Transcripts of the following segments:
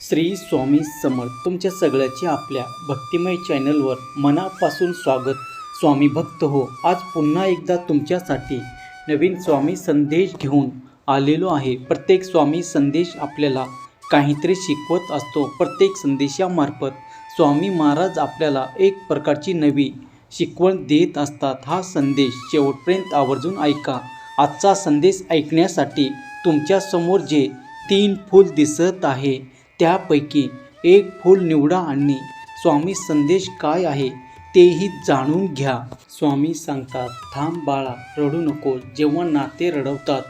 श्री स्वामी समर्थ. तुमच्या सगळ्याचे आपल्या भक्तिमय चॅनलवर मनापासून स्वागत. स्वामी भक्त हो, आज पुन्हा एकदा तुमच्यासाठी नवीन स्वामी संदेश घेऊन आलेलो आहे. प्रत्येक स्वामी संदेश आपल्याला काहीतरी शिकवत असतो. प्रत्येक संदेशामार्फत स्वामी महाराज आपल्याला एक प्रकारची नवी शिकवण देत असतात. हा संदेश शेवटपर्यंत आवर्जून ऐका. आजचा संदेश ऐकण्यासाठी तुमच्यासमोर जे 3 फूल दिसत आहे त्यापैकी एक फूल निवडा आणि स्वामी संदेश काय आहे तेही जाणून घ्या. स्वामी सांगतात, थांब बाळा, रडू नको. जेव्हा नाते रडवतात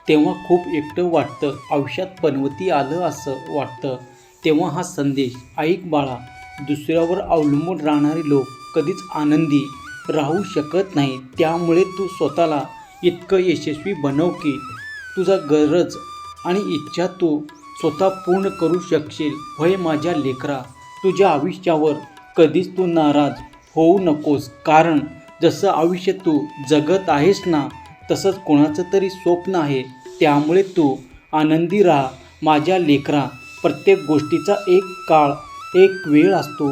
तेव्हा खूप एकटं वाटतं, आयुष्यात पनवती आलं असं वाटतं. तेव्हा हा संदेश ऐक बाळा. दुसऱ्यावर अवलंबून राहणारे लोक कधीच आनंदी राहू शकत नाही. त्यामुळे तू स्वतःला इतकं यशस्वी बनव की तुझा गरज आणि इच्छा तू स्वतः पूर्ण करू शकशील. होय माझ्या लेकरा, तुझ्या आयुष्यावर कधीच तू नाराज होऊ नकोस. कारण जसं आयुष्य तू जगत आहेस ना, तसंच कोणाचं तरी स्वप्न आहे. त्यामुळे तू आनंदी राहा माझ्या लेकरा. प्रत्येक गोष्टीचा एक काळ, एक वेळ असतो.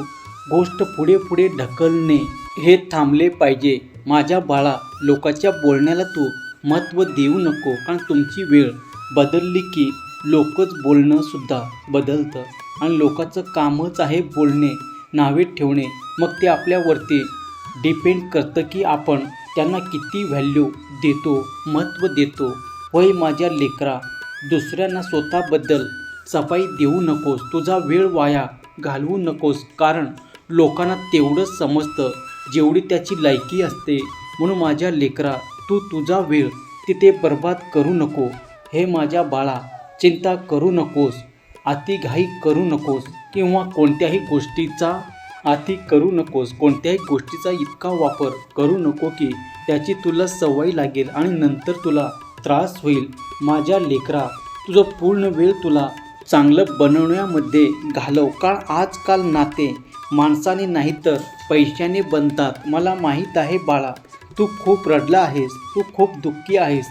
गोष्ट पुढे पुढे ढकलणे हे थांबले पाहिजे माझ्या बाळा. लोकांच्या बोलण्याला तू महत्त्व देऊ नको, कारण तुमची वेळ बदलली की लोकच बोलणं सुद्धा बदलतं. आणि लोकांचं कामच आहे बोलणे, नावे ठेवणे. मग ते आपल्यावरती डिपेंड करतं की आपण त्यांना किती व्हॅल्यू देतो, महत्त्व देतो. होय माझ्या लेकरा, दुसऱ्यांना स्वतःबद्दल सफाई देऊ नकोस. तुझा वेळ वाया घालवू नकोस, कारण लोकांना तेवढंच समजतं जेवढी त्याची लायकी असते. म्हणून माझ्या लेकरा, तू तुझा वेळ तिथे बर्बाद करू नको. हे माझ्या बाळा, चिंता करू नकोस, अतिघाई करू नकोस किंवा कोणत्याही गोष्टीचा इतका वापर करू नको की त्याची तुला सवय लागेल आणि नंतर तुला त्रास होईल. माझ्या लेकरा, तुझं पूर्ण वेळ तुला चांगलं बनवण्यामध्ये घालव. कारण आजकाल नाते माणसाने नाही तर पैशाने बनतात. मला माहीत आहे बाळा, तू खूप रडला आहेस, तू खूप दुःखी आहेस,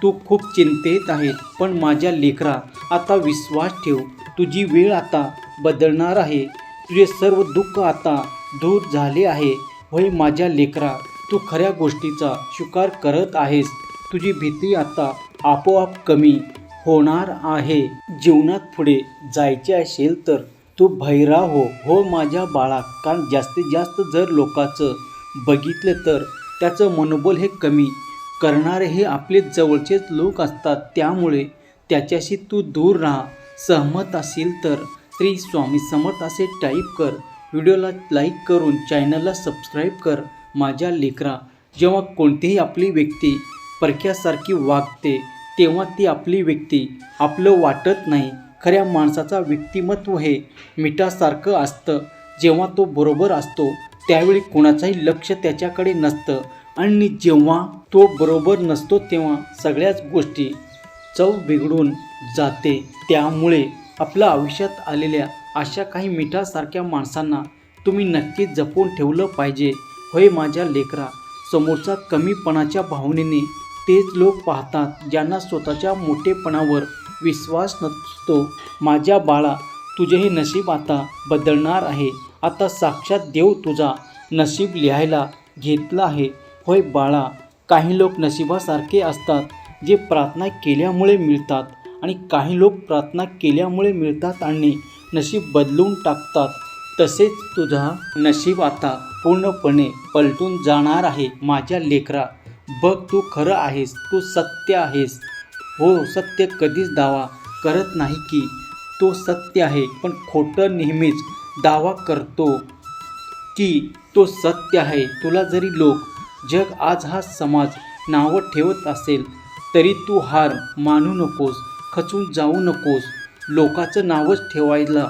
तू खूप चिंतेत आहे. पण माझ्या लेकरा, आता विश्वास ठेव. तुझी वेळ आता बदलणार आहे. तुझे सर्व दुःख आता दूर झाले आहे. होय माझ्या लेकरा, तू खऱ्या गोष्टीचा स्वीकार करत आहेस. तुझी भीती आता आपोआप कमी होणार आहे. जीवनात पुढे जायचे असेल तर तू भैराव हो माझ्या बाळा. कारण जास्तीत जास्त जर लोकांचं बघितलं तर त्याचं मनोबल हे कमी करणारे हे आपले जवळचेच लोक असतात. त्यामुळे त्याच्याशी तू दूर राहा. सहमत असेल तर श्री स्वामी समर्थ असे टाईप कर. व्हिडिओला लाईक करून चॅनलला सबस्क्राईब कर. माझ्या लेकरा, जेव्हा कोणतीही आपली व्यक्ती परक्यासारखी वागते तेव्हा ती आपली व्यक्ती आपलं वाटत नाही. खऱ्या माणसाचा व्यक्तिमत्व हे मिठासारखं असतं. जेव्हा तो बरोबर असतो त्यावेळी कोणाचंही लक्ष त्याच्याकडे नसतं आणि जेव्हा तो बरोबर नसतो तेव्हा सगळ्याच गोष्टी चव बिघडून जाते. त्यामुळे आपल्या आयुष्यात आलेल्या अशा काही मिठासारख्या माणसांना तुम्ही नक्कीच जपून ठेवलं पाहिजे. होय माझ्या लेकरा, समोरचा कमीपणाच्या भावनेने तेच लोक पाहतात ज्यांना स्वतःच्या मोठेपणावर विश्वास नसतो. माझ्या बाळा, तुझे हे नशीब आता बदलणार आहे. आता साक्षात देव तुझा नशीब लिहायला घेतला आहे. होय बाळा, काही लोक नशिबासारखे असतात जे प्रार्थना केल्यामुळे मिळतात आणि काही लोक प्रार्थना केल्यामुळे मिळतात आणि नशीब बदलून टाकतात. तसेच तुझा नशीब आता पूर्णपणे पलटून जाणार आहे. माझ्या लेकरा, बघ तू खरं आहेस, तू सत्य आहेस. हो, सत्य कधीच दावा करत नाही की तो सत्य आहे, पण खोटं नेहमीच दावा करतो की तो सत्य आहे. तुला जरी लोक, जग, आज हा समाज नावं ठेवत असेल तरी तू हार मानू नकोस, खचून जाऊ नकोस. लोकांचं नावच ठेवायला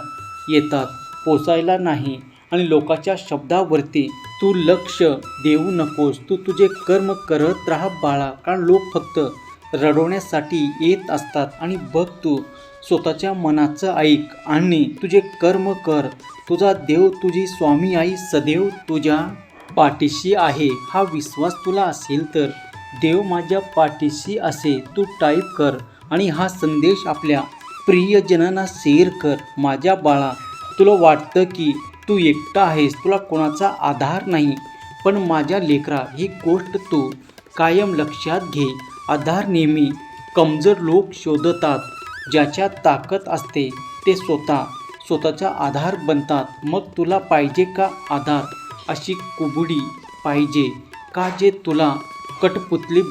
येतात, पोचायला नाही. आणि लोकांच्या शब्दावरती तू लक्ष देऊ नकोस. तू तुझे कर्म करत राहा बाळा. कारण लोक फक्त रडवण्यासाठी येत असतात. आणि बघ, तू स्वतःच्या मनाचं ऐक आणि तुझे कर्म कर. तुझा देव, तुझी स्वामी आई सदैव तुझ्या पाठीशी आहे. हा विश्वास तुला असेल तर देव माझ्या पाठीशी असे तू टाईप कर आणि हा संदेश आपल्या प्रियजनांना शेअर कर. माझ्या बाळा, तुला वाटतं की तू एकटा आहेस, तुला कोणाचा आधार नाही. पण माझ्या लेकरा, ही गोष्ट तू कायम लक्षात घे. आधार नेहमी कमजोर लोक शोधतात. ज्याच्यात ताकद असते ते स्वतःचा आधार बनतात. मग तुला पाहिजे का आधार? अशी कुबडी पाहिजे का जे तुला कठपुतली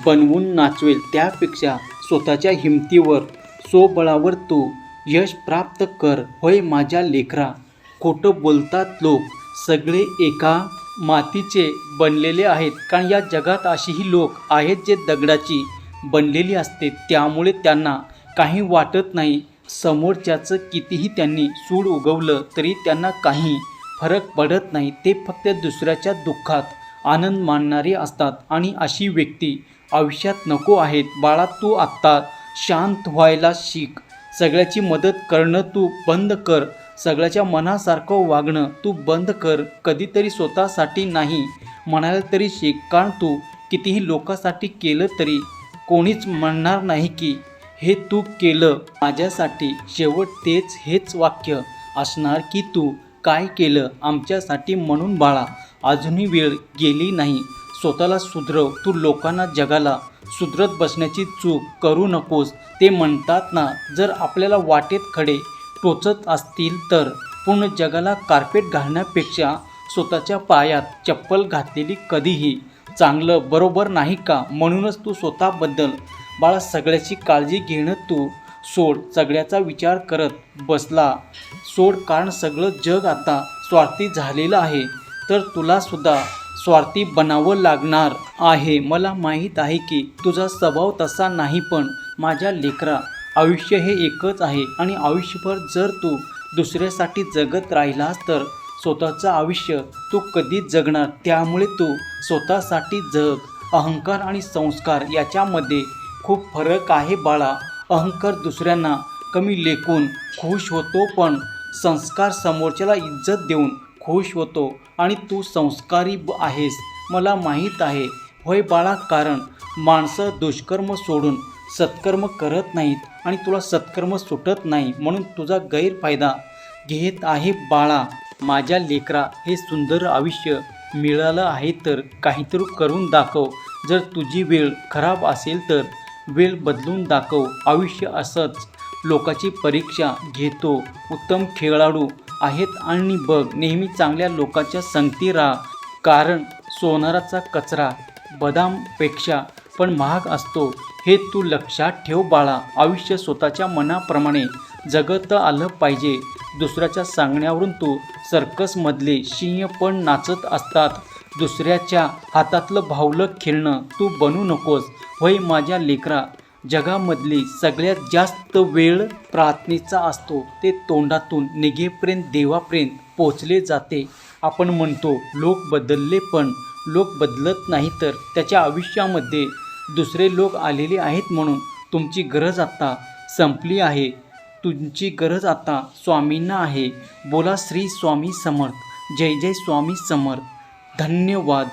बनवून नाचवेल? त्यापेक्षा स्वतःच्या हिमतीवर, स्वबळावर तू यश प्राप्त कर. होय माझ्या लेकरा, खोटं बोलतात लोक. सगळे एका मातीचे बनलेले आहेत. कारण या जगात अशीही लोक आहेत जे दगडाची बनलेली असते. त्यामुळे त्यांना काही वाटत नाही. समोरच्याचं कितीही त्यांनी सूड उगवलं तरी त्यांना काही फरक पडत नाही. ते फक्त दुसऱ्याच्या दुःखात आनंद मानणारे असतात. आणि अशी व्यक्ती आयुष्यात नको आहेत. बाळा, तू आत्ता शांत व्हायला शिक. सगळ्याची मदत करणं तू बंद कर. सगळ्याच्या मनासारखं वागणं तू बंद कर. कधीतरी स्वतःसाठी नाही म्हणायला तरी शिक. कारण तू कितीही लोकांसाठी केलं तरी कोणीच म्हणणार नाही की हे तू केलं माझ्यासाठी. शेवट हेच वाक्य असणार की तू काय केलं आमच्यासाठी. म्हणून बाळा, अजूनही वेळ गेली नाही. स्वतःला सुधरव. तू लोकांना, जगाला सुधरत बसण्याची चूक करू नकोस. ते म्हणतात ना, जर आपल्याला वाटेत खडे टोचत असतील तर पूर्ण जगाला कार्पेट घालण्यापेक्षा स्वतःच्या पायात चप्पल घातलेली कधीही चांगलं, बरोबर नाही का? म्हणूनच तू स्वतःबद्दल बाळा सगळ्याची काळजी घेणं तू सोड. सगळ्याचा विचार करत बसला सोड. कारण सगळं जग आता स्वार्थी झालेलं आहे. तर तुला सुद्धा स्वार्थी बनावं लागणार आहे. मला माहीत आहे की तुझा स्वभाव तसा नाही. पण माझ्या लेकरा, आयुष्य हे एकच आहे. आणि आयुष्यभर जर तू दुसऱ्यासाठी जगत राहिलास तर स्वतःचं आयुष्य तू कधीच जगणार. त्यामुळे तू स्वतःसाठी जग. अहंकार आणि संस्कार याच्यामध्ये खूप फरक आहे बाळा. अहंकार दुसऱ्यांना कमी लेखून खुश होतो, पण संस्कार समोरच्याला इज्जत देऊन खुश होतो. आणि तू संस्कारी आहेस, मला माहीत आहे. होय बाळा, कारण माणसं दुष्कर्म सोडून सत्कर्म करत नाहीत आणि तुला सत्कर्म सुटत नाही. म्हणून तुझा गैरफायदा घेत आहे बाळा. माझ्या लेकरा, हे सुंदर आयुष्य मिळालं आहे तर काहीतरी करून दाखव. जर तुझी वेळ खराब असेल तर वेळ बदलून दाखव. आयुष्य असंच लोकांची परीक्षा घेतो. उत्तम खेळाडू आहेत आणि बघ, नेहमी चांगल्या लोकांच्या संगती राहा. कारण सोनाराचा कचरा बदामपेक्षा पण महाग असतो, हे तू लक्षात ठेव बाळा. आयुष्य स्वतःच्या मनाप्रमाणे जगत आलं पाहिजे. दुसऱ्याच्या सांगण्यावरून तू सर्कसमधले सिंह पण नाचत असतात. दुसऱ्याच्या हातातलं भावलं खेळणं तू बनू नकोस. होय माझ्या लेकरा, जगामधली सगळ्यात जास्त वेळ प्रार्थनेचा असतो. ते तोंडातून निघेपर्यंत देवापर्यंत पोचले जाते. आपण म्हणतो लोक बदलले, पण लोक बदलत नाही. तर त्याच्या आयुष्यामध्ये दुसरे लोक आलेले आहेत. म्हणून तुमची गरज आता संपली आहे. तुमची गरज आता स्वामींना आहे. बोला श्री स्वामी समर्थ. जय जय स्वामी समर्थ. धन्यवाद.